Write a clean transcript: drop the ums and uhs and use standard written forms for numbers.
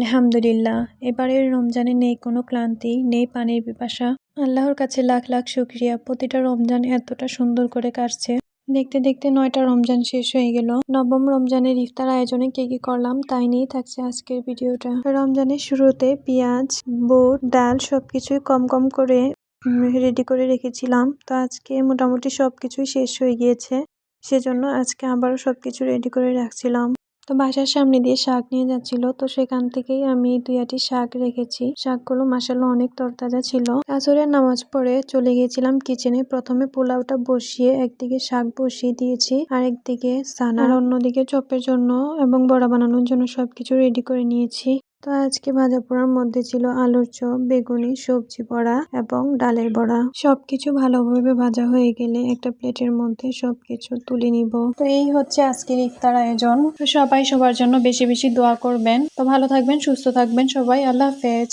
আলহামদুলিল্লাহ, এবারের রমজানে নেই কোনো ক্লান্তি, নেই পানির পিপাসা। আল্লাহর কাছে লাখ লাখ শুকরিয়া, প্রতিটা রমজান এতটা সুন্দর করে কাটছে। দেখতে দেখতে 9টা রমজান শেষ হয়ে গেল। নবম রমজানের ইফতার আয়োজনে কি কি করলাম তাই নিয়েই থাকছে আজকের ভিডিওটা। রমজানের শুরুতে পেঁয়াজ, বুট, ডাল সবকিছুই কম কম করে রেডি করে রেখেছিলাম। তো আজকে মোটামুটি সবকিছুই শেষ হয়ে গিয়েছে, সেজন্য আজকে আবারও সবকিছু রেডি করে রাখছিলাম। তো বাসার সামনে দিয়ে শাক নিয়ে যাচ্ছিল, তো সেখান থেকেই আমি 2-আটি শাক রেখেছি। শাকগুলো মাশাআল্লাহ অনেক তরতাজা ছিল। আসরের নামাজ পড়ে চলে গিয়েছিলাম কিচেনে। প্রথমে পোলাওটা বসিয়ে একদিকে শাক বসিয়ে দিয়েছি, আর একদিকে সানা, আর অন্যদিকে চপের জন্য এবং বড়া বানানোর জন্য সবকিছু রেডি করে নিয়েছি। তো আজকে ভাজা পোড়ার মধ্যে ছিল আলুর চপ, বেগুনি, সবজি বড়া এবং ডালের বড়া। সবকিছু ভালোভাবে ভাজা হয়ে গেলে একটা প্লেটের মধ্যে সবকিছু তুলে নিব। তো এই হচ্ছে আজকের ইফতার আয়োজন। তো সবাই সবার জন্য বেশি বেশি দোয়া করবেন। তো ভালো থাকবেন, সুস্থ থাকবেন সবাই। আল্লাহ হাফেজ।